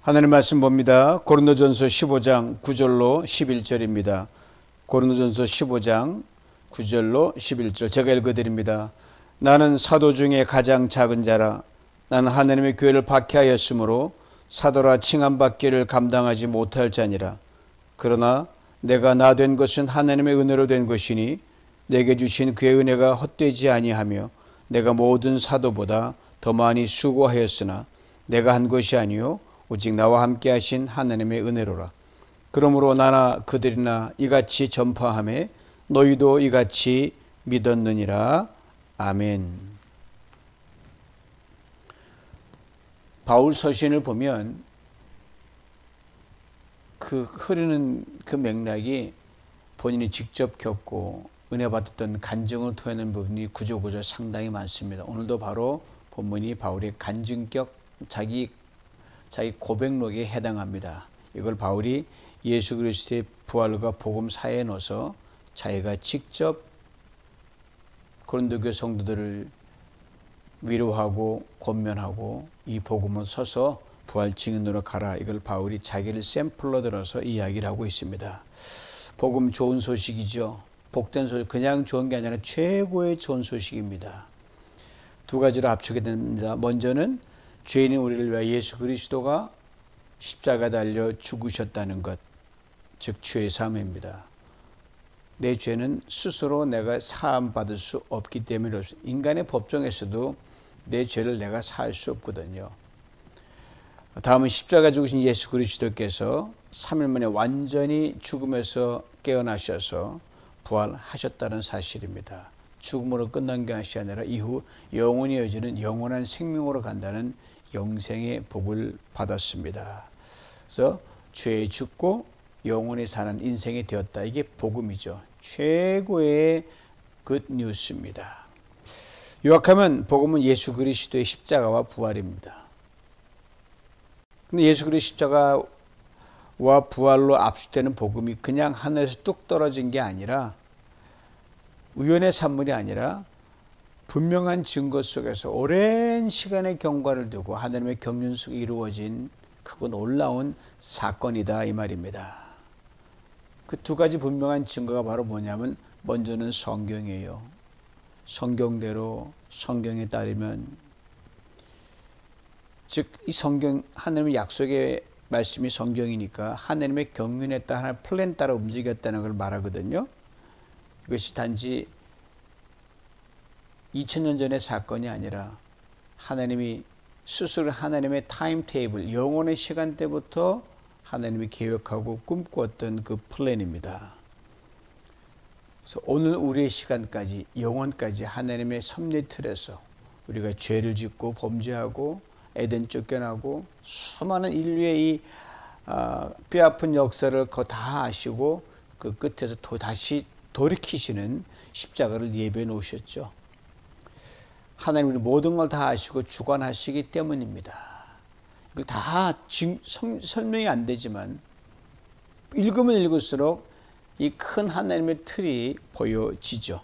하나님 말씀 봅니다. 고린도전서 15장 9절로 11절입니다. 고린도전서 15장 9절로 11절 제가 읽어드립니다. 나는 사도 중에 가장 작은 자라. 나는 하나님의 교회를 박해하였으므로 사도라 칭함받기를 감당하지 못할 자니라. 그러나 내가 나 된 것은 하나님의 은혜로 된 것이니 내게 주신 그의 은혜가 헛되지 아니하며 내가 모든 사도보다 더 많이 수고하였으나 내가 한 것이 아니요 오직 나와 함께 하신 하나님의 은혜로라. 그러므로 나나 그들이나 이같이 전파하며 너희도 이같이 믿었느니라. 아멘. 바울 서신을 보면 그 흐르는 그 맥락이 본인이 직접 겪고 은혜 받았던 간증을 토해내는 부분이 구조구조 상당히 많습니다. 오늘도 바로 본문이 바울의 간증격 자기 고백록에 해당합니다. 이걸 바울이 예수 그리스도의 부활과 복음 사이에 넣어서 자기가 직접 고린도교 성도들을 위로하고 권면하고 이 복음을 써서 부활 증인으로 가라. 이걸 바울이 자기를 샘플로 들어서 이야기를 하고 있습니다. 복음 좋은 소식이죠. 복된 소식, 그냥 좋은 게 아니라 최고의 좋은 소식입니다. 두 가지로 합치게 됩니다. 먼저는 죄인인 우리를 위하여 예수 그리스도가 십자가 달려 죽으셨다는 것, 즉 죄의 사함입니다. 내 죄는 스스로 내가 사함 받을 수 없기 때문에 인간의 법정에서도 내 죄를 내가 사할 수 없거든요. 다음은 십자가 죽으신 예수 그리스도께서 3일 만에 완전히 죽음에서 깨어나셔서 부활하셨다는 사실입니다. 죽음으로 끝난 것이 아니라 이후 영원히 이어지는 영원한 생명으로 간다는 영생의 복을 받았습니다. 그래서 죄에 죽고 영원히 사는 인생이 되었다. 이게 복음이죠. 최고의 굿뉴스입니다. 요약하면 복음은 예수 그리스도의 십자가와 부활입니다. 근데 예수 그리스도의 십자가와 부활로 압축되는 복음이 그냥 하늘에서 뚝 떨어진 게 아니라 우연의 산물이 아니라 분명한 증거 속에서 오랜 시간의 경과를 두고 하나님의 경륜 속에 이루어진 크고 놀라운 사건이다 이 말입니다. 그 두 가지 분명한 증거가 바로 뭐냐면 먼저는 성경이에요. 성경대로 성경에 따르면 즉 이 성경 하나님의 약속의 말씀이 성경이니까 하나님의 경륜에 따라 하나님의 플랜 따라 움직였다는 걸 말하거든요. 이것이 단지 2000년 전의 사건이 아니라 하나님이 스스로 하나님의 타임 테이블, 영원의 시간대부터 하나님이 계획하고 꿈꾸었던 그 플랜입니다. 그래서 오늘 우리의 시간까지, 영원까지 하나님의 섭리 틀에서 우리가 죄를 짓고 범죄하고 에덴 쫓겨나고 수많은 인류의 이 뼈아픈 역사를 다 아시고 그 끝에서 다시 돌이키시는 십자가를 예배해 놓으셨죠. 하나님은 모든 걸 다 아시고 주관하시기 때문입니다. 이걸 다 설명이 안 되지만 읽으면 읽을수록 이 큰 하나님의 틀이 보여지죠.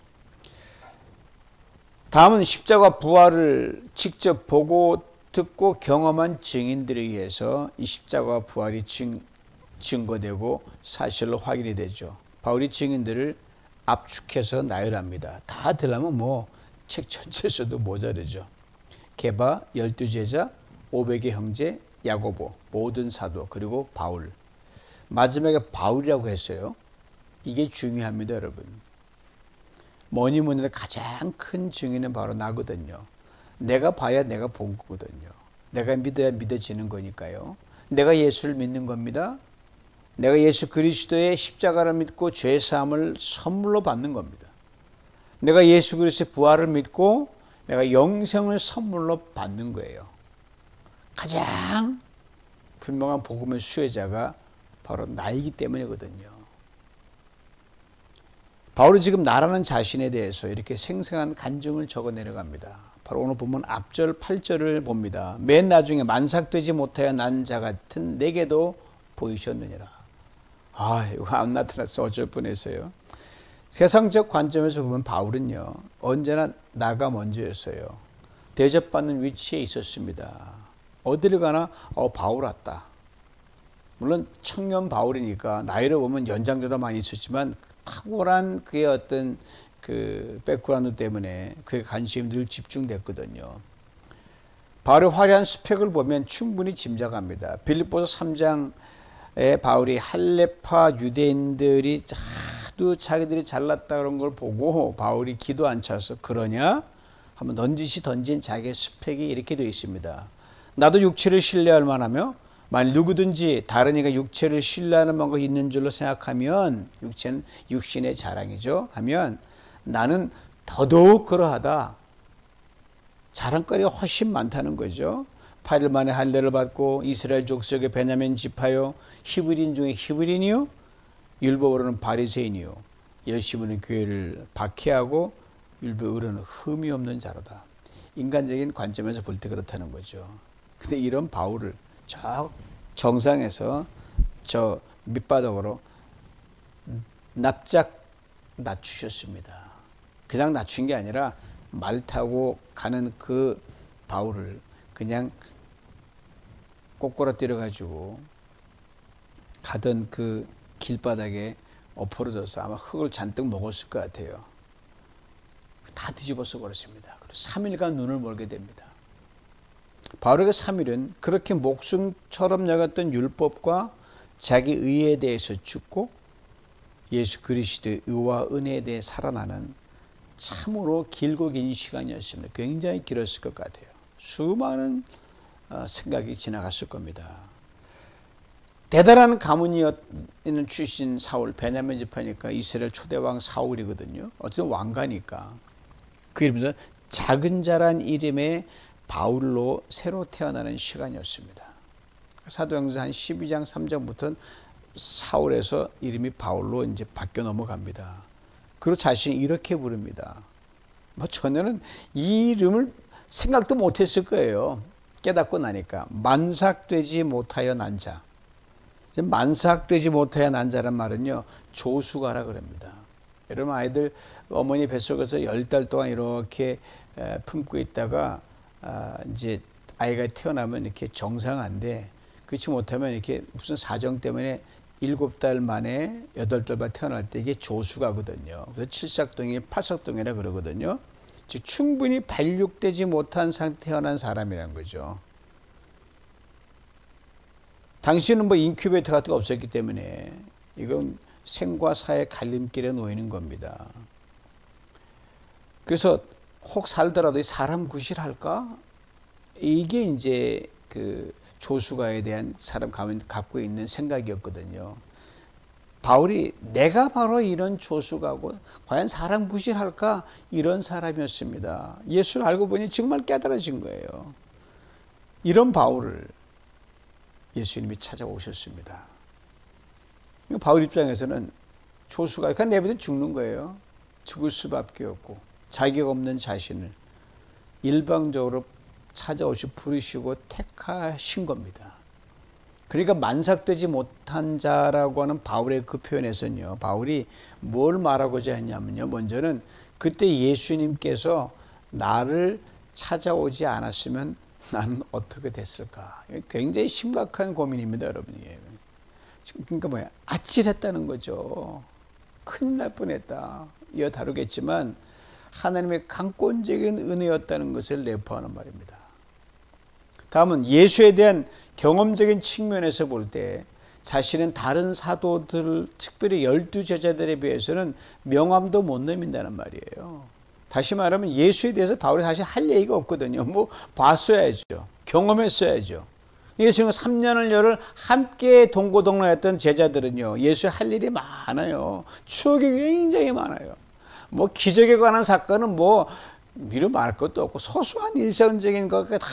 다음은 십자가 부활을 직접 보고 듣고 경험한 증인들에 의해서 이 십자가 부활이 증거되고 사실로 확인이 되죠. 바울이 증인들을 압축해서 나열합니다. 다 들으면 책 전체 써도 모자르죠. 게바, 12제자, 500의 형제, 야고보, 모든 사도, 그리고 바울. 마지막에 바울이라고 했어요. 이게 중요합니다, 여러분. 뭐니 해도 가장 큰 증인은 바로 나거든요. 내가 봐야 내가 본 거거든요. 내가 믿어야 믿어지는 거니까요. 내가 예수를 믿는 겁니다. 내가 예수 그리스도의 십자가를 믿고 죄 사함을 선물로 받는 겁니다. 내가 예수 그리스도의 부활을 믿고 내가 영생을 선물로 받는 거예요. 가장 분명한 복음의 수혜자가 바로 나이기 때문이거든요. 바울이 지금 나라는 자신에 대해서 이렇게 생생한 간증을 적어 내려갑니다. 바로 오늘 보면 앞절 8절을 봅니다. 맨 나중에 만삭되지 못하여 난 자 같은 내게도 보이셨느니라. 이거 안 나타났어 어쩔 뻔했어요. 세상적 관점에서 보면 바울은요 언제나 나가 먼저였어요. 대접받는 위치에 있었습니다. 어디를 가나 바울 왔다. 물론 청년 바울이니까 나이로 보면 연장자도 많이 있었지만 탁월한 그의 어떤 그 백그라운드 때문에 그의 관심이 늘 집중됐거든요. 바울의 화려한 스펙을 보면 충분히 짐작합니다. 빌립보서 3장에 바울이 할레파 유대인들이 하도 자기들이 잘났다 그런 걸 보고 바울이 기도 안 차서 그러냐? 한번 던진 자기의 스펙이 이렇게 되어 있습니다. 나도 육체를 신뢰할 만하며 만일 누구든지 다른 이가 육체를 신뢰하는 뭔가 있는 줄로 생각하면 육체는 육신의 자랑이죠. 하면 나는 더더욱 그러하다. 자랑거리가 훨씬 많다는 거죠. 8일 만에 할례를 받고 이스라엘 족속의 베냐민 지파요 히브리인 중에 히브리인이요 율법으로는 바리새인이요 열심으로는 교회를 박해하고 율법으로는 흠이 없는 자로다. 인간적인 관점에서 볼 때 그렇다는 거죠. 근데 이런 바울을 저 정상에서 저 밑바닥으로 납작 낮추셨습니다. 그냥 낮춘 게 아니라 말 타고 가는 그 바울을 그냥 꼬꾸라뜨려 가지고 가던 그 길바닥에 엎어져서 아마 흙을 잔뜩 먹었을 것 같아요. 다 뒤집어서 버렸습니다. 그리고 3일간 눈을 멀게 됩니다. 바울에게 3일은 그렇게 목숨처럼 여겼던 율법과 자기 의에 대해서 죽고 예수 그리스도의 의와 은혜에 대해 살아나는 참으로 길고 긴 시간이었습니다. 굉장히 길었을 것 같아요. 수많은 생각이 지나갔을 겁니다. 대단한 가문이었는 출신 사울, 베냐민 지파니까 이스라엘 초대왕 사울이거든요. 어쨌든 왕가니까. 그 이름은 작은 자란 이름의 바울로 새로 태어나는 시간이었습니다. 사도행전 한 12장 3장부터는 사울에서 이름이 바울로 이제 바뀌어 넘어갑니다. 그리고 자신이 이렇게 부릅니다. 뭐 전에는 이 이름을 생각도 못했을 거예요. 깨닫고 나니까 만삭되지 못하여 난 자. 만삭되지 못하여 난 자란 말은요 조수가라 그럽니다. 여러분 아이들 어머니 뱃속에서 10달 동안 이렇게 품고 있다가 이제 아이가 태어나면 이렇게 정상한데 그렇지 못하면 이렇게 무슨 사정 때문에 7달 만에 8달 만에 태어날 때 이게 조수가거든요. 그래서 칠삭동이 팔삭동이라 그러거든요. 즉 충분히 발육되지 못한 상태 태어난 사람이라는 거죠. 당시에는 뭐 인큐베이터 같은 거 없었기 때문에 이건 생과 사의 갈림길에 놓이는 겁니다. 그래서 혹 살더라도 사람 구실할까? 이게 이제 그 조수가에 대한 사람 가면 갖고 있는 생각이었거든요. 바울이 내가 바로 이런 조수가고 과연 사람 구실할까? 이런 사람이었습니다. 예수를 알고 보니 정말 깨달아진 거예요. 이런 바울을 예수님이 찾아오셨습니다. 바울 입장에서는 조수가 그냥 내버려 죽는 거예요. 죽을 수밖에 없고 자격 없는 자신을 일방적으로 찾아오시 부르시고 택하신 겁니다. 그러니까 만삭되지 못한 자라고 하는 바울의 그 표현에서는요. 바울이 뭘 말하고자 했냐면요. 먼저는 그때 예수님께서 나를 찾아오지 않았으면 나는 어떻게 됐을까. 굉장히 심각한 고민입니다. 여러분이. 그러니까 뭐야. 아찔했다는 거죠. 큰일 날 뻔했다. 이어 다루겠지만 하나님의 강권적인 은혜였다는 것을 내포하는 말입니다. 다음은 예수에 대한 경험적인 측면에서 볼 때 자신은 다른 사도들, 특별히 12제자들에 비해서는 명함도 못 내민다는 말이에요. 다시 말하면 예수에 대해서 바울이 사실 할 얘기가 없거든요. 뭐 봤어야죠. 경험했어야죠. 예수는 3년을 열을 함께 동고동락했던 제자들은요. 예수에 할 일이 많아요. 추억이 굉장히 많아요. 뭐 기적에 관한 사건은 뭐 미루 말할 것도 없고 소소한 일상적인 것가 다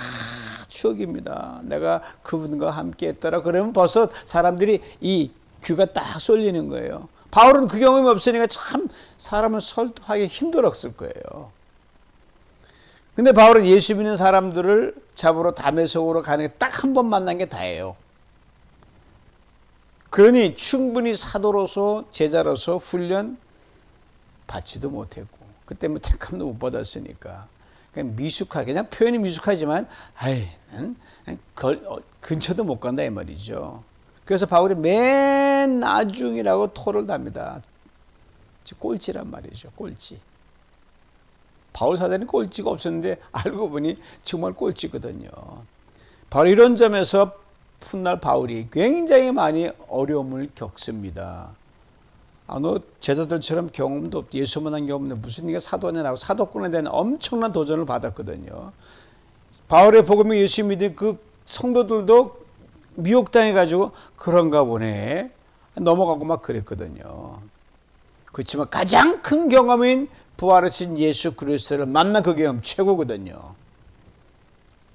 추억입니다. 내가 그분과 함께 했더라. 그러면 벌써 사람들이 이 귀가 딱 쏠리는 거예요. 바울은 그 경험이 없으니까 참 사람을 설득하기 힘들었을 거예요. 근데 바울은 예수 믿는 사람들을 잡으러 다메섹으로 가는 게 딱 한 번 만난 게 다예요. 그러니 충분히 사도로서 제자로서 훈련 받지도 못했고 그때 뭐 택함도 못 받았으니까 그냥 미숙하게 그냥 표현이 미숙하지만 근처도 못 간다 이 말이죠. 그래서 바울이 맨 나중이라고 토를 답니다. 꼴찌란 말이죠. 꼴찌. 바울 사도는 꼴찌가 없었는데 알고 보니 정말 꼴찌거든요. 바로 이런 점에서 훗날 바울이 굉장히 많이 어려움을 겪습니다. 너 제자들처럼 경험도 없고 예수만 한 경험 없는데 무슨 네가 사도냐라고 사도권에 대한 엄청난 도전을 받았거든요. 바울의 복음이 예수 믿은 그 성도들도 미혹당해가지고 그런가 보네 넘어가고 막 그랬거든요. 그렇지만 가장 큰 경험인 부활하신 예수 그리스도를 만난 그 경험 최고거든요.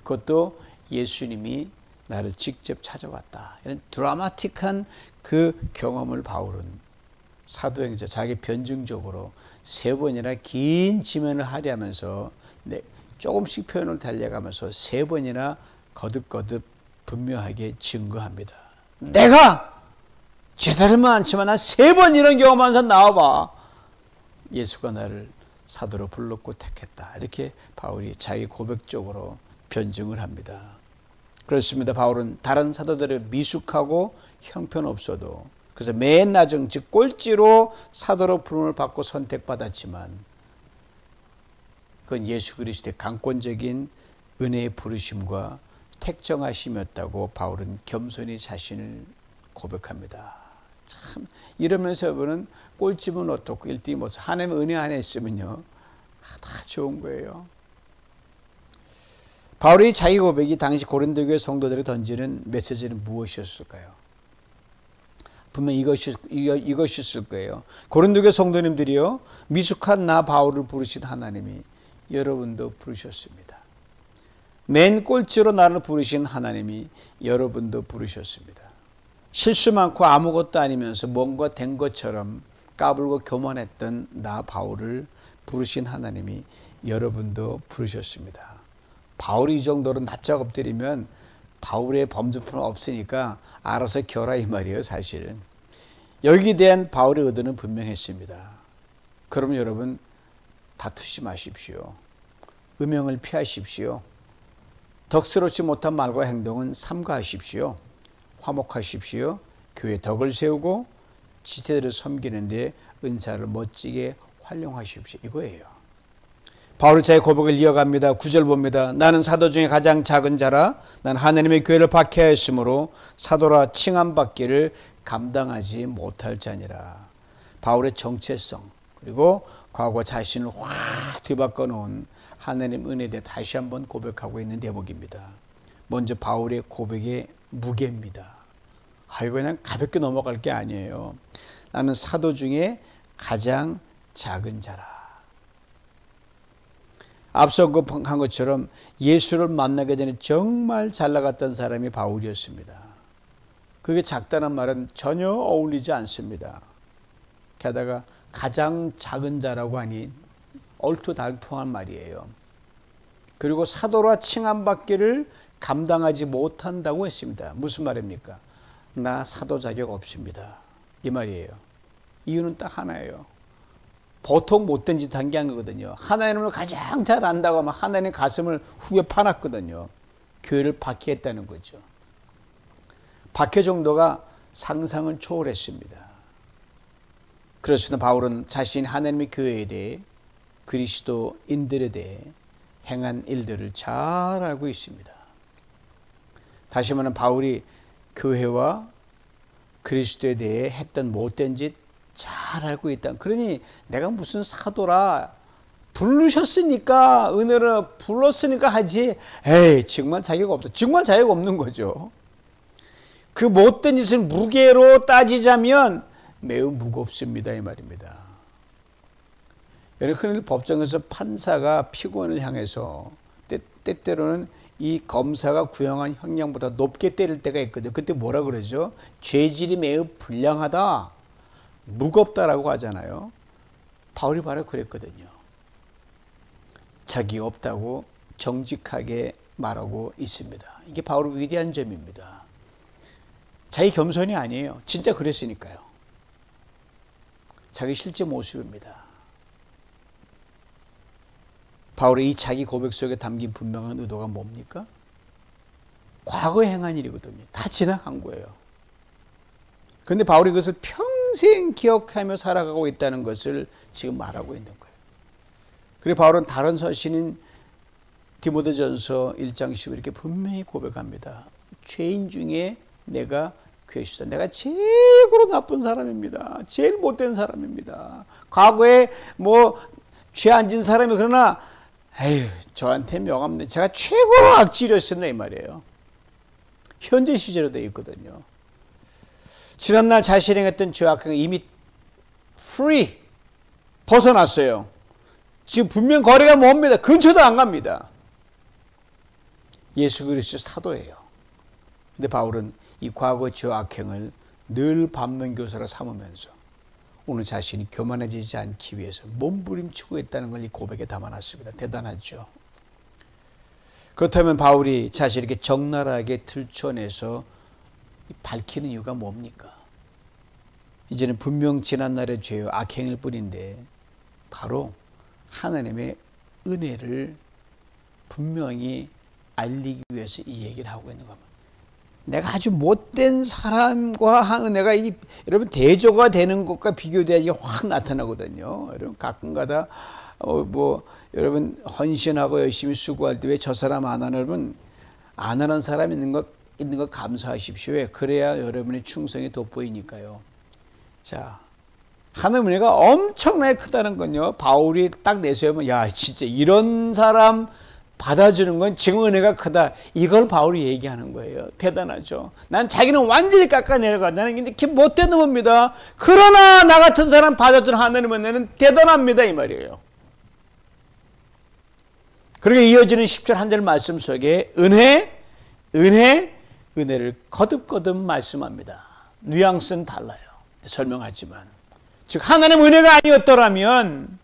그것도 예수님이 나를 직접 찾아왔다. 이런 드라마틱한 그 경험을 바울은 사도행전 자기 변증적으로 3번이나 긴 지면을 할애하면서 조금씩 표현을 달려가면서 3번이나 거듭거듭 분명하게 증거합니다. 내가 제자들만 많지만 난 3번 이런 경험하면서 나와봐. 예수가 나를 사도로 불렀고 택했다. 이렇게 바울이 자기 고백적으로 변증을 합니다. 그렇습니다. 바울은 다른 사도들의 미숙하고 형편없어도 그래서 맨 나중 즉 꼴찌로 사도로 부름을 받고 선택받았지만 그건 예수 그리스도의 강권적인 은혜의 부르심과 택정하심이었다고 바울은 겸손히 자신을 고백합니다. 참 이러면서 여러분은 꼴찌면 어떻고 1등이 뭐 하나님의 은혜 안에 있으면요 다 좋은 거예요. 바울의 자기 고백이 당시 고린도 교회 성도들이 던지는 메시지는 무엇이었을까요? 분명 이것이었을 거예요. 고린도 교회 성도님들이요 미숙한 나 바울을 부르신 하나님이 여러분도 부르셨습니다. 맨 꼴찌로 나를 부르신 하나님이 여러분도 부르셨습니다. 실수 많고 아무것도 아니면서 뭔가 된 것처럼 까불고 교만했던 나 바울을 부르신 하나님이 여러분도 부르셨습니다. 바울이 이 정도로 납작 엎드리면 바울의 범죄품은 없으니까 알아서 겨라 이 말이에요. 사실 여기에 대한 바울의 의도는 분명했습니다. 그럼 여러분 다투지 마십시오. 음행을 피하십시오. 덕스럽지 못한 말과 행동은 삼가하십시오. 화목하십시오. 교회 덕을 세우고 지체들을 섬기는 데 은사를 멋지게 활용하십시오. 이거예요. 바울이 자기 고백을 이어갑니다. 9절 봅니다. 나는 사도 중에 가장 작은 자라 난 하나님의 교회를 박해하였으므로 사도라 칭함받기를 감당하지 못할 자니라. 바울의 정체성 그리고 과거 자신을 확 뒤바꿔 놓은 하나님 은혜에 대해 다시 한번 고백하고 있는 대목입니다. 먼저 바울의 고백의 무게입니다. 이거 그냥 가볍게 넘어갈 게 아니에요. 나는 사도 중에 가장 작은 자라. 앞서 언급한 것처럼 예수를 만나기 전에 정말 잘 나갔던 사람이 바울이었습니다. 그게 작다는 말은 전혀 어울리지 않습니다. 게다가 가장 작은 자라고 하니 얼토당토한 말이에요. 그리고 사도라 칭함받기를 감당하지 못한다고 했습니다. 무슨 말입니까? 나 사도 자격 없습니다. 이 말이에요. 이유는 딱 하나예요. 보통 못된 짓 한 게 한 거거든요. 하나님을 가장 잘 안다고 하면 하나님 가슴을 후벼 파놨거든요. 교회를 박해했다는 거죠. 박해 정도가 상상을 초월했습니다. 그렇습니다. 바울은 자신 하나님의 교회에 대해 그리스도인들에 대해 행한 일들을 잘 알고 있습니다. 다시 말하면 바울이 교회와 그리스도에 대해 했던 못된 짓 잘 알고 있다. 그러니 내가 무슨 사도라 부르셨으니까 은혜를 불렀으니까 하지. 에이 정말 자격 없다. 정말 자격 없는 거죠. 그 못된 짓을 무게로 따지자면 매우 무겁습니다. 이 말입니다. 흔히 법정에서 판사가 피고인을 향해서 때때로는 이 검사가 구형한 형량보다 높게 때릴 때가 있거든요. 그때 뭐라 그러죠? 죄질이 매우 불량하다, 무겁다라고 하잖아요. 바울이 바로 그랬거든요. 자기 없다고 정직하게 말하고 있습니다. 이게 바울의 위대한 점입니다. 자기 겸손이 아니에요. 진짜 그랬으니까요. 자기 실제 모습입니다. 바울의 이 자기 고백 속에 담긴 분명한 의도가 뭡니까? 과거에 행한 일이거든요. 다 지나간 거예요. 그런데 바울이 그것을 평생 기억하며 살아가고 있다는 것을 지금 말하고 있는 거예요. 그리고 바울은 다른 서신인 디모데전서 1장 10을 이렇게 분명히 고백합니다. 죄인 중에 내가 괴수다. 내가 최고로 나쁜 사람입니다. 제일 못된 사람입니다. 과거에 뭐 죄 안 진 사람이 그러나 에휴 저한테 명함네. 제가 최고로 악질이었었네 이 말이에요. 현재 시제로도 있거든요. 지난날 자신이 행했던 죄악행위 이미 free 벗어났어요. 지금 분명 거리가 멉니다. 근처도 안 갑니다. 예수 그리스도 사도예요. 근데 바울은 이 과거 죄악행을 늘 반면교사로 삼으면서 오늘 자신이 교만해지지 않기 위해서 몸부림치고 있다는 걸 이 고백에 담아놨습니다. 대단하죠. 그렇다면 바울이 자신을 이렇게 적나라하게 들춰내서 밝히는 이유가 뭡니까? 이제는 분명 지난날의 죄요 악행일 뿐인데 바로 하나님의 은혜를 분명히 알리기 위해서 이 얘기를 하고 있는 겁니다. 내가 아주 못된 사람과 은혜가 여러분 대조가 되는 것과 비교돼야 이게 확 나타나거든요. 여러분 가끔가다 여러분 헌신하고 열심히 수고할 때 왜 저 사람 안 하는 여러분 안 하는 사람 있는 것 감사하십시오. 왜? 그래야 여러분의 충성이 돋보이니까요. 자, 하나님 은혜가 엄청나게 크다는 건요. 바울이 딱 내세우면 야 진짜 이런 사람 받아주는 건 지금 은혜가 크다. 이걸 바울이 얘기하는 거예요. 대단하죠. 난 자기는 완전히 깎아내려가. 나는 이렇게 못된 놈입니다. 그러나 나 같은 사람 받아주는 하나님의 은혜는 대단합니다. 이 말이에요. 그리고 이어지는 10절 한 절 말씀 속에 은혜를 거듭거듭 말씀합니다. 뉘앙스는 달라요. 설명하지만 즉 하나님 은혜가 아니었더라면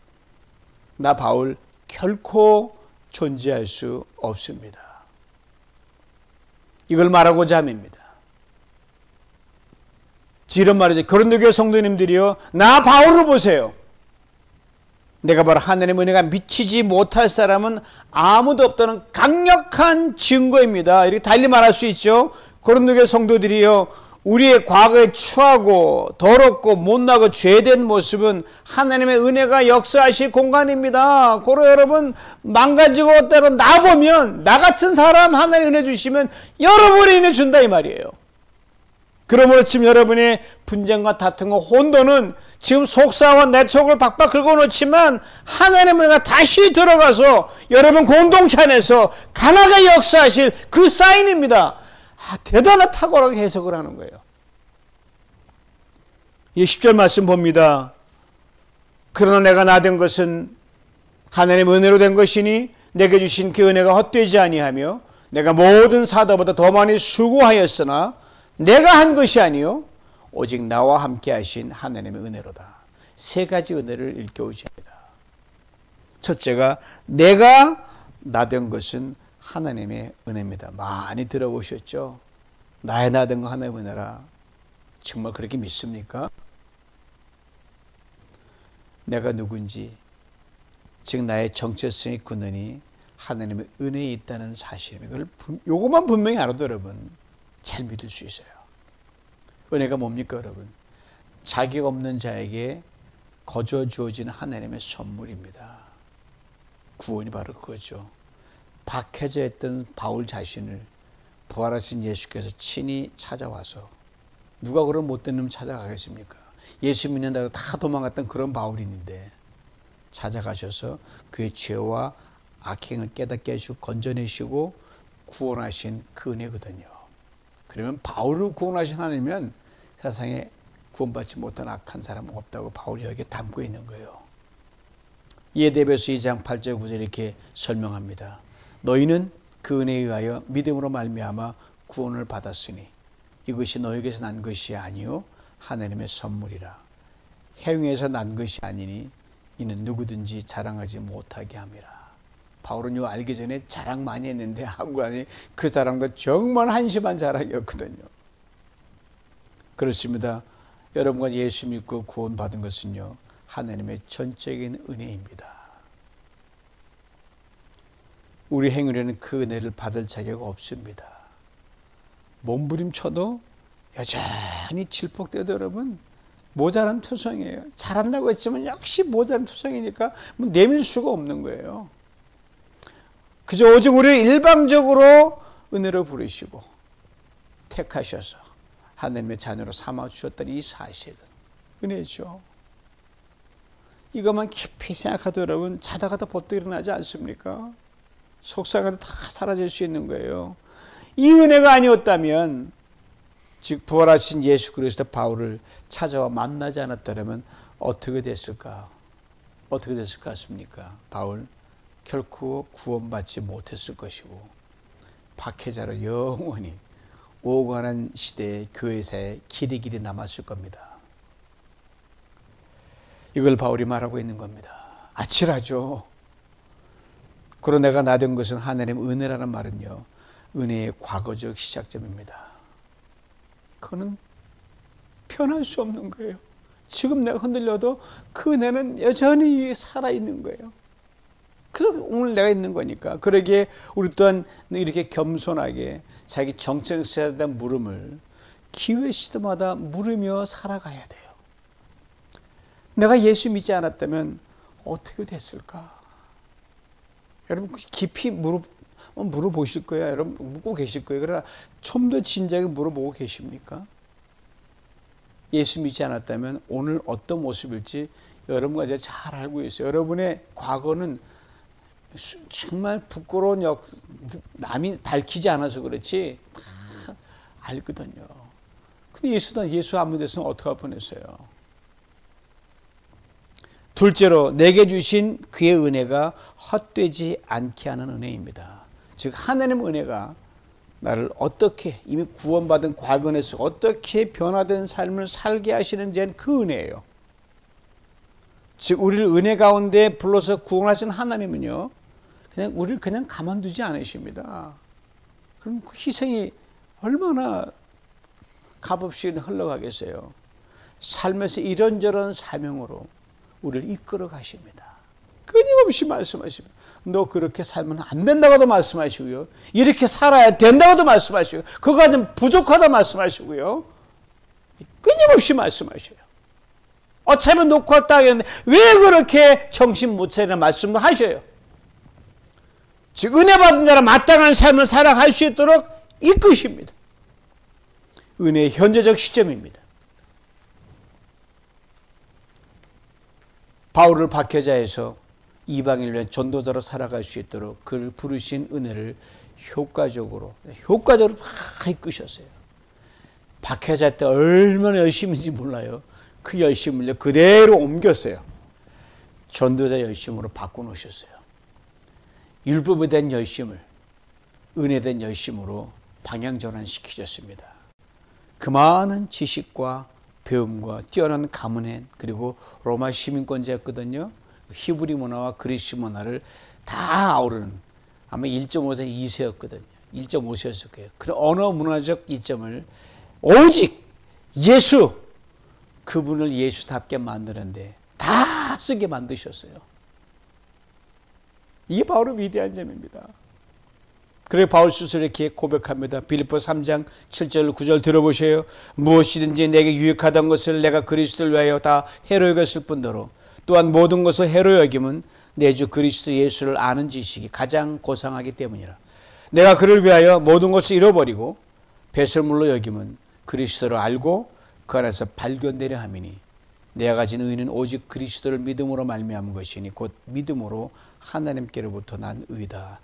나 바울 결코 존재할 수 없습니다. 이걸 말하고자 함입니다. 이런 말이죠. 고린도교회 성도님들이요. 나 바울을 보세요. 내가 바로 하나님의 은혜가 미치지 못할 사람은 아무도 없다는 강력한 증거입니다. 이렇게 달리 말할 수 있죠. 고린도교회 성도들이요. 우리의 과거에 추하고 더럽고 못나고 죄된 모습은 하나님의 은혜가 역사하실 공간입니다. 고로 여러분 망가지고 때로 나보면 나 같은 사람 하나님 은혜 주시면 여러분이 은혜 준다 이 말이에요. 그러므로 지금 여러분의 분쟁과 다툼과 혼돈은 지금 속사와 내 속을 박박 긁어놓지만 하나님의 은혜가 다시 들어가서 여러분 공동체 안에서 강하게 역사하실 그 사인입니다. 대단한 탁월하게 해석을 하는 거예요. 이 10절 말씀 봅니다. 그러나 내가 나된 것은 하나님의 은혜로 된 것이니 내게 주신 그 은혜가 헛되지 아니하며 내가 모든 사도보다 더 많이 수고하였으나 내가 한 것이 아니요 오직 나와 함께 하신 하나님의 은혜로다. 세 가지 은혜를 일깨우십니다. 첫째가 내가 나된 것은 하나님의 은혜입니다. 많이 들어보셨죠? 나의 나된 거 하나님의 은혜라. 정말 그렇게 믿습니까? 내가 누군지, 즉 나의 정체성의 근원이 하나님의 은혜에 있다는 사실입니다. 이것만 분명히 알아도 여러분 잘 믿을 수 있어요. 은혜가 뭡니까 여러분? 자격 없는 자에게 거저 주어지는 하나님의 선물입니다. 구원이 바로 그거죠. 박해져 있던 바울 자신을 부활하신 예수께서 친히 찾아와서 누가 그런 못된 놈 찾아가겠습니까? 예수 믿는다고 다 도망갔던 그런 바울인데 찾아가셔서 그의 죄와 악행을 깨닫게 하시고 건져내시고 구원하신 그 은혜거든요. 그러면 바울을 구원하신 하나님이면 세상에 구원받지 못한 악한 사람은 없다고 바울이 여기에 담고 있는 거예요. 이에 대비해서 2장 8절 9절 이렇게 설명합니다. 너희는 그 은혜에 의하여 믿음으로 말미암아 구원을 받았으니 이것이 너에게서 난 것이 아니요 하나님의 선물이라. 행위에서 난 것이 아니니 이는 누구든지 자랑하지 못하게 함이라. 바울은 요 알기 전에 자랑 많이 했는데 하고 하니 그 자랑도 정말 한심한 자랑이었거든요. 그렇습니다. 여러분과 예수 믿고 구원받은 것은요 하나님의 전적인 은혜입니다. 우리 행위로는 그 은혜를 받을 자격 없습니다. 몸부림쳐도 여전히 질퍽대도 여러분 모자란 투성이에요. 잘한다고 했지만 역시 모자란 투성이니까 뭐 내밀 수가 없는 거예요. 그저 오직 우리를 일방적으로 은혜로 부르시고 택하셔서 하나님의 자녀로 삼아주셨다는 이 사실은 은혜죠. 이것만 깊이 생각하도 여러분 자다가도 벌떡 일어나지 않습니까? 속상해도 다 사라질 수 있는 거예요. 이 은혜가 아니었다면, 즉 부활하신 예수 그리스도 바울을 찾아와 만나지 않았다면 어떻게 됐을까? 어떻게 됐을 것 같습니까? 바울 결코 구원받지 못했을 것이고 박해자로 영원히 오간한 시대의 교회사에 길이 남았을 겁니다. 이걸 바울이 말하고 있는 겁니다. 아찔하죠. 그러나 내가 나된 것은 하나님의 은혜라는 말은요, 은혜의 과거적 시작점입니다. 그거는 변할 수 없는 거예요. 지금 내가 흔들려도 그 은혜는 여전히 살아있는 거예요. 그래서 오늘 내가 있는 거니까. 그러기에 우리 또한 이렇게 겸손하게 자기 정체성에 대한 물음을 기회 시대마다 물으며 살아가야 돼요. 내가 예수 믿지 않았다면 어떻게 됐을까? 여러분 깊이 물어보실 거예요. 여러분 묻고 계실 거예요. 그러나 좀 더 진지하게 물어보고 계십니까? 예수 믿지 않았다면 오늘 어떤 모습일지 여러분과 제가 잘 알고 있어요. 여러분의 과거는 정말 부끄러운 남이 밝히지 않아서 그렇지 다 알거든요. 근데 예수 안 믿었으면 어떡할 뻔했어요. 둘째로 내게 주신 그의 은혜가 헛되지 않게 하는 은혜입니다. 즉 하나님의 은혜가 나를 어떻게 이미 구원받은 과거에서 어떻게 변화된 삶을 살게 하시는지는 그 은혜예요. 즉 우리를 은혜 가운데 불러서 구원하신 하나님은요, 우리를 그냥 가만두지 않으십니다. 그럼 그 희생이 얼마나 값없이 흘러가겠어요. 삶에서 이런저런 사명으로 우리를 이끌어 가십니다. 끊임없이 말씀하십니다. 너 그렇게 살면 안 된다고도 말씀하시고요. 이렇게 살아야 된다고도 말씀하시고, 그거는 부족하다 말씀하시고요. 끊임없이 말씀하셔요. 어차피 놓고 왔다 하겠는데 왜 그렇게 정신 못 차리나 말씀을 하셔요. 즉 은혜 받은 자라 마땅한 삶을 살아갈 수 있도록 이끄십니다. 은혜의 현재적 시점입니다. 바울을 박해자에서 이방인을 전도자로 살아갈 수 있도록 그를 부르신 은혜를 효과적으로 막 이끄셨어요. 박해자 때 얼마나 열심인지 몰라요. 그 열심을 그대로 옮겼어요. 전도자 열심으로 바꿔놓으셨어요. 율법에 대한 열심을 은혜에 대한 열심으로 방향전환시키셨습니다. 그 많은 지식과 배움과 뛰어난 가문행, 그리고 로마 시민권자였거든요. 히브리 문화와 그리스 문화를 다 아우르는, 아마 1.5세 2세였거든요. 1.5세였을 거예요. 그런 언어 문화적 이점을 오직 예수, 그분을 예수답게 만드는데 다 쓰게 만드셨어요. 이게 바로 위대한 점입니다. 그래 바울 스스로 이렇게 고백합니다. 빌립보 3장 7절 9절 들어보세요. 무엇이든지 내게 유익하던 것을 내가 그리스도를 위하여 다 해로 여겼을 뿐더러 또한 모든 것을 해로 여김은 내 주 그리스도 예수를 아는 지식이 가장 고상하기 때문이라. 내가 그를 위하여 모든 것을 잃어버리고 배설물로 여김은 그리스도를 알고 그 안에서 발견되려 함이니 내가 가진 의는 오직 그리스도를 믿음으로 말미암은 것이니 곧 믿음으로 하나님께로부터 난 의다.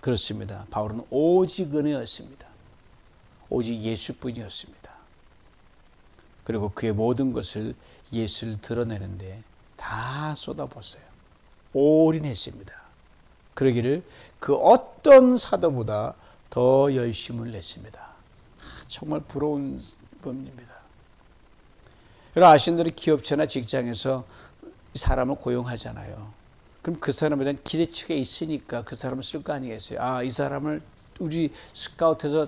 그렇습니다. 바울은 오직 은혜였습니다. 오직 예수뿐이었습니다. 그리고 그의 모든 것을 예수를 드러내는데 다 쏟아붓어요. 올인했습니다. 그러기를 그 어떤 사도보다 더 열심을 냈습니다. 정말 부러운 분입니다. 여러분 아시는 대로 기업체나 직장에서 사람을 고용하잖아요. 그럼 그 사람에 대한 기대치가 있으니까 그 사람을 쓸 거 아니겠어요? 아, 이 사람을 우리 스카우트해서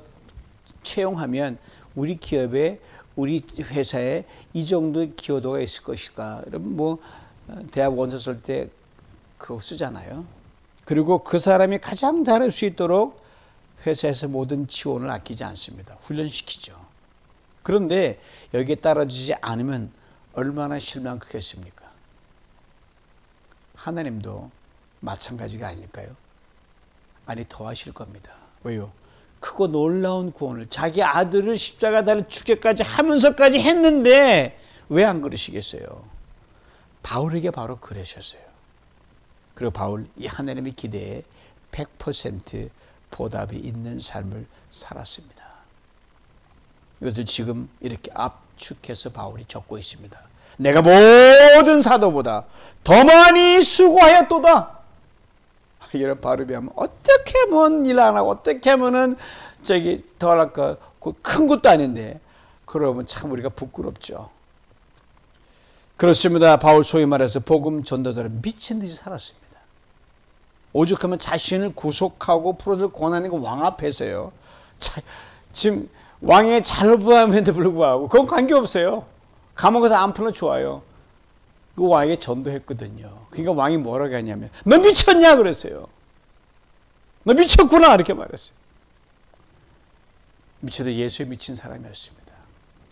채용하면 우리 기업에, 우리 회사에 이 정도의 기여도가 있을 것일까? 여러분 뭐 대학 원서 쓸 때 그거 쓰잖아요. 그리고 그 사람이 가장 잘할 수 있도록 회사에서 모든 지원을 아끼지 않습니다. 훈련시키죠. 그런데 여기에 따라주지 않으면 얼마나 실망 크겠습니까? 하나님도 마찬가지가 아닐까요? 아니, 더 하실 겁니다. 왜요? 크고 놀라운 구원을 자기 아들을 십자가 달려 죽게까지 하면서까지 했는데 왜 안 그러시겠어요? 바울에게 바로 그러셨어요. 그리고 바울 이 하나님의 기대에 100% 보답이 있는 삶을 살았습니다. 이것을 지금 이렇게 압축해서 바울이 적고 있습니다. 내가 모든 사도보다 더 많이 수고하였도다. 이런 발음이 하면 어떻게 하면 일 안 하고 어떻게 하면은 덜할까 큰 것도 아닌데 그러면 참 우리가 부끄럽죠. 그렇습니다. 바울 소위 말해서 복음 전도자를 미친 듯이 살았습니다. 오죽하면 자신을 구속하고 풀어줄 권한이 왕 앞에서요. 지금 왕의 잘못함에도 불구하고 그건 관계없어요. 감옥에서 안 풀면 좋아요. 그 왕에게 전도했거든요. 그러니까 왕이 뭐라고 하냐면 너 미쳤냐 그랬어요. 너 미쳤구나 이렇게 말했어요. 미쳐도 예수에 미친 사람이었습니다.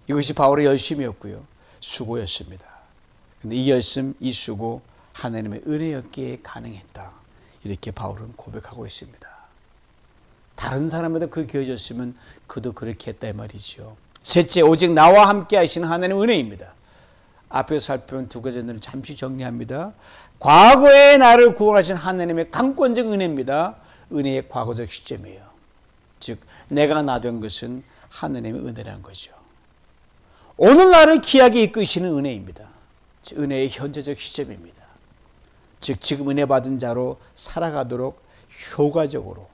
이것이 바울의 열심이었고요. 수고였습니다. 근데 이 열심, 이 수고 하나님의 은혜였기에 가능했다. 이렇게 바울은 고백하고 있습니다. 다른 사람에도 그 기여졌으면 그도 그렇게 했다 이 말이죠. 셋째, 오직 나와 함께 하시는 하나님의 은혜입니다. 앞에서 살펴본 두 가지를 잠시 정리합니다. 과거에 나를 구원하신 하나님의 강권적 은혜입니다. 은혜의 과거적 시점이에요. 즉 내가 나 된 것은 하나님의 은혜라는 거죠. 오늘날을 귀하게 이끄시는 은혜입니다. 즉 은혜의 현재적 시점입니다. 즉 지금 은혜 받은 자로 살아가도록 효과적으로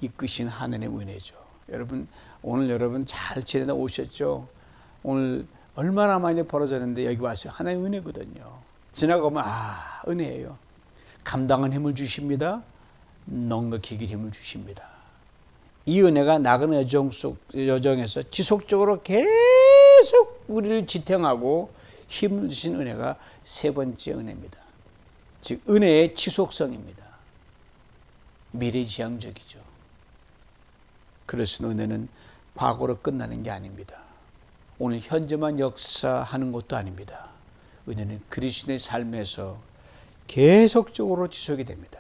이끄신 하나님의 은혜죠. 여러분 오늘 여러분 잘 지내다 오셨죠? 오늘 얼마나 많이 벌어졌는데 여기 와서 하나님의 은혜거든요. 지나가면 은혜예요. 감당한 힘을 주십니다. 넉넉히 이길 힘을 주십니다. 이 은혜가 나그네 여정에서 지속적으로 계속 우리를 지탱하고 힘을 주신 은혜가 세 번째 은혜입니다. 즉 은혜의 지속성입니다. 미래지향적이죠. 그래서 은혜는 과거로 끝나는 게 아닙니다. 오늘 현재만 역사하는 것도 아닙니다. 은혜는 그리스도의 삶에서 계속적으로 지속이 됩니다.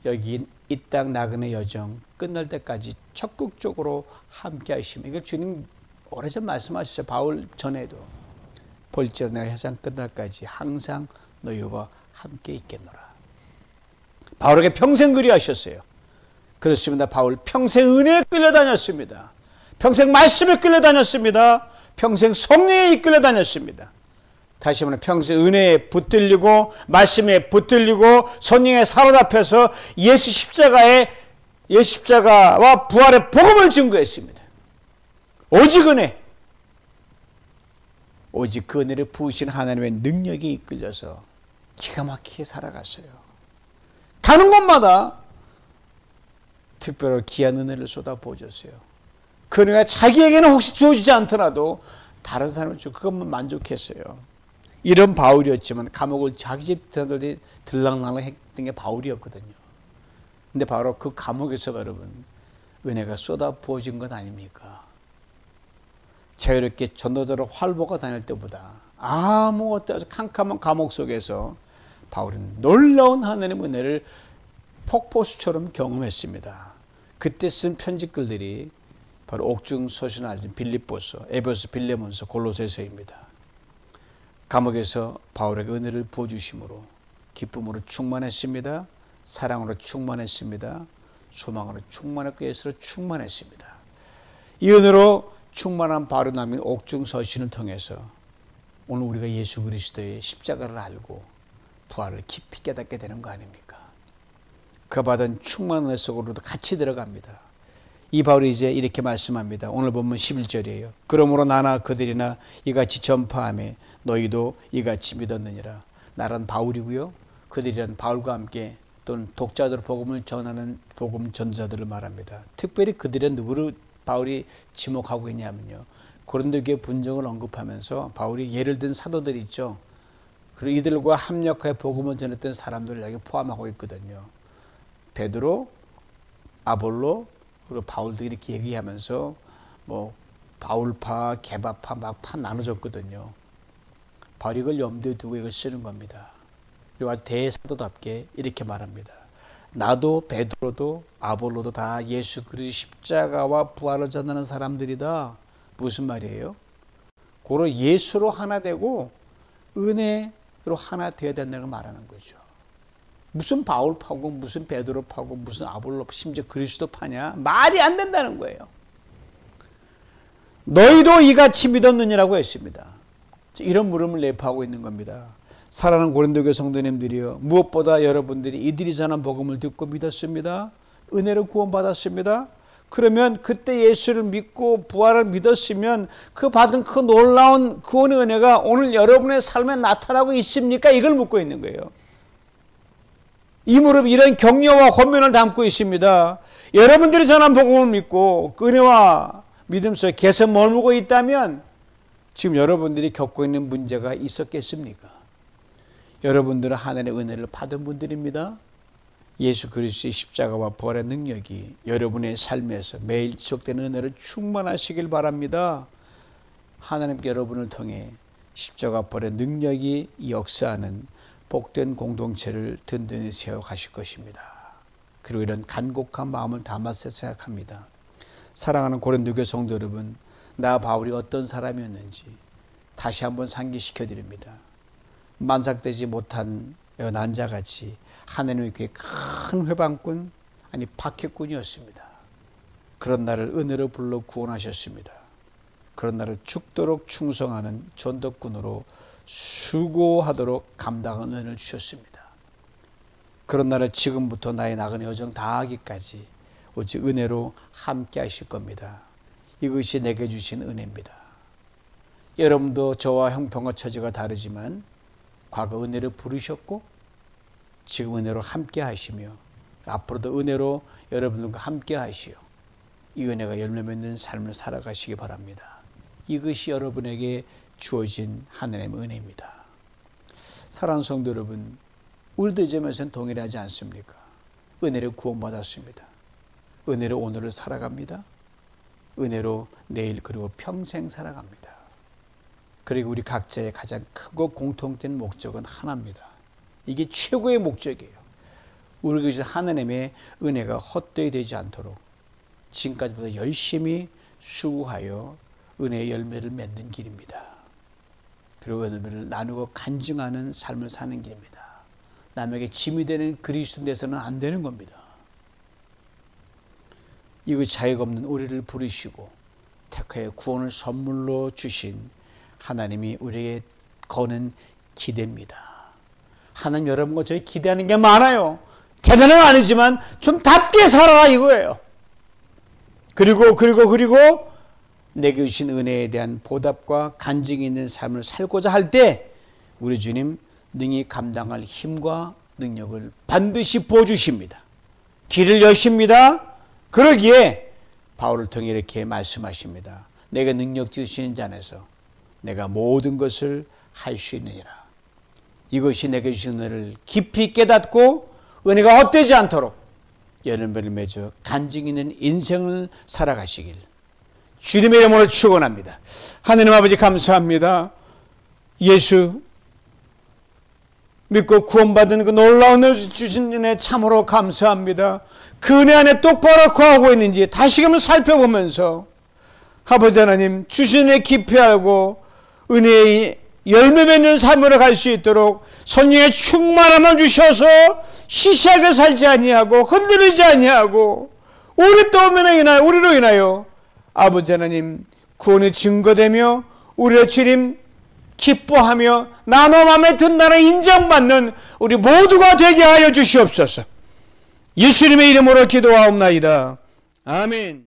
여기 이 땅 나그네 여정 끝날 때까지 적극적으로 함께 하시면 이걸 주님 오래전 말씀하셨어요. 바울 전에도 볼지어 내가 세상 끝날까지 항상 너희와 함께 있겠노라. 바울에게 평생 그리하셨어요. 그렇습니다. 바울 평생 은혜에 끌려다녔습니다. 평생 말씀에 끌려다녔습니다. 평생 성령에 이끌려 다녔습니다. 다시 말해 평생 은혜에 붙들리고 말씀에 붙들리고 성령에 사로잡혀서 예수 십자가와 부활의 복음을 증거했습니다. 오직 은혜, 오직 그 은혜를 부으신 하나님의 능력이 이끌려서 기가 막히게 살아갔어요. 가는 곳마다 특별히 귀한 은혜를 쏟아부어줬어요. 그 은혜가 자기에게는 혹시 주어지지 않더라도 다른 사람을 주고 그것만 만족했어요. 이런 바울이었지만 감옥을 자기 집 들락날락 했던 게 바울이었거든요. 근데 바로 그 감옥에서 여러분 은혜가 쏟아부어진 것 아닙니까? 자유롭게 전도자로 활보가 다닐 때보다 아무것도 아주 캄캄한 감옥 속에서 바울은 놀라운 하나님의 은혜를 폭포수처럼 경험했습니다. 그때 쓴 편지글들이 바로 옥중 서신을 알진 빌립보서, 에베소, 빌레몬서, 골로새서입니다. 감옥에서 바울에게 은혜를 부어주심으로 기쁨으로 충만했습니다. 사랑으로 충만했습니다. 소망으로 충만했고 예수로 충만했습니다. 이 은혜로 충만한 바울이 남긴 옥중 서신을 통해서 오늘 우리가 예수 그리스도의 십자가를 알고 부활을 깊이 깨닫게 되는 거 아닙니까? 그 받은 충만한 은혜 속으로도 같이 들어갑니다. 이 바울이 이제 이렇게 말씀합니다. 오늘 본문 11절이에요. 그러므로 나나 그들이나 이같이 전파하며 너희도 이같이 믿었느니라. 나란 바울이고요. 그들이란 바울과 함께 또는 독자들 복음을 전하는 복음 전자들을 말합니다. 특별히 그들은 누구를 바울이 지목하고 있냐면요. 고린도 교회 분정을 언급하면서 바울이 예를 든 사도들 있죠. 그리고 이들과 합력하여 복음을 전했던 사람들을 여기 포함하고 있거든요. 베드로, 아볼로, 그리고 바울도 이렇게 얘기하면서 바울파, 게바파 막 파 나눠졌거든요. 바울이 이걸 염두에 두고 이걸 쓰는 겁니다. 그리고 아주 대사도답게 이렇게 말합니다. 나도 베드로도 아볼로도 다 예수 그리스도의 십자가와 부활을 전하는 사람들이다. 무슨 말이에요? 고로 예수로 하나 되고 은혜로 하나 되어야 된다는 걸 말하는 거죠. 무슨 바울파고 무슨 베드로파고 무슨 아볼로 심지어 그리스도파냐? 말이 안 된다는 거예요. 너희도 이같이 믿었느냐라고 했습니다. 이런 물음을 내포하고 있는 겁니다. 사랑하는 고린도교회 성도님들이여, 무엇보다 여러분들이 이들이 전한 복음을 듣고 믿었습니다. 은혜로 구원받았습니다. 그러면 그때 예수를 믿고 부활을 믿었으면 그 받은 그 놀라운 구원의 은혜가 오늘 여러분의 삶에 나타나고 있습니까? 이걸 묻고 있는 거예요. 이 무릎 이런 격려와 권면을 담고 있습니다. 여러분들이 전한 복음을 믿고 그 은혜와 믿음 속에 계속 머물고 있다면 지금 여러분들이 겪고 있는 문제가 있었겠습니까? 여러분들은 하나님의 은혜를 받은 분들입니다. 예수 그리스도의 십자가와 부활의 능력이 여러분의 삶에서 매일 지속되는 은혜로 충만하시길 바랍니다. 하나님께 여러분을 통해 십자가 부활의 능력이 역사하는 복된 공동체를 든든히 세워가실 것입니다. 그리고 이런 간곡한 마음을 담아서 생각합니다. 사랑하는 고린도교회 성도 여러분, 나 바울이 어떤 사람이었는지 다시 한번 상기시켜 드립니다. 만삭되지 못한 난자같이 하나님의 교회 큰 회방꾼, 아니 박해꾼이었습니다. 그런 나를 은혜로 불러 구원하셨습니다. 그런 나를 죽도록 충성하는 전도꾼으로 수고하도록 감당한 은혜를 주셨습니다. 그런 나를 지금부터 나의 나그네 여정 다하기까지 오직 은혜로 함께 하실 겁니다. 이것이 내게 주신 은혜입니다. 여러분도 저와 형편과 처지가 다르지만 과거 은혜를 부르셨고 지금 은혜로 함께 하시며 앞으로도 은혜로 여러분들과 함께 하시오. 이 은혜가 열매 맺는 삶을 살아가시기 바랍니다. 이것이 여러분에게 주어진 하나님의 은혜입니다. 사랑하는 성도 여러분, 우리도 이 점에서는 동일하지 않습니까? 은혜를 구원받았습니다. 은혜로 오늘을 살아갑니다. 은혜로 내일 그리고 평생 살아갑니다. 그리고 우리 각자의 가장 크고 공통된 목적은 하나입니다. 이게 최고의 목적이에요. 우리 하나님의 은혜가 헛되이 되지 않도록 지금까지보다 열심히 수고하여 은혜의 열매를 맺는 길입니다. 그리고 열매를 나누고 간증하는 삶을 사는 길입니다. 남에게 짐이 되는 그리스도 돼서는 안 되는 겁니다. 이거 자격 없는 우리를 부르시고 택하여 구원을 선물로 주신 하나님이 우리에게 거는 기대입니다. 하나님 여러분과 저희 기대하는 게 많아요. 대단한 건 아니지만 좀 답게 살아라 이거예요. 그리고 내게 주신 은혜에 대한 보답과 간증이 있는 삶을 살고자 할 때 우리 주님 능히 감당할 힘과 능력을 반드시 부어주십니다. 길을 여십니다. 그러기에 바울을 통해 이렇게 말씀하십니다. 내가 능력 주시는 자 안에서 내가 모든 것을 할 수 있느니라. 이것이 내게 주신 은혜를 깊이 깨닫고 은혜가 헛되지 않도록 열매를 맺어 간증 있는 인생을 살아가시길 주님의 이름으로 축원합니다. 하나님 아버지 감사합니다. 예수 믿고 구원받은 그 놀라운 은혜 주신 은혜 참으로 감사합니다. 그 은혜 안에 똑바로 거하고 있는지 다시금 살펴보면서 아버지 하나님 주신 은혜 깊이 알고 은혜의 열매 맺는 삶으로 갈 수 있도록 성령의 충만함을 주셔서 시시하게 살지 아니하고 흔들리지 아니하고 우리로 인하여 아버지 하나님 구원이 증거되며 우리의 주님 기뻐하며 나눠 마음에 든다는 인정받는 우리 모두가 되게 하여 주시옵소서. 예수님의 이름으로 기도하옵나이다. 아멘.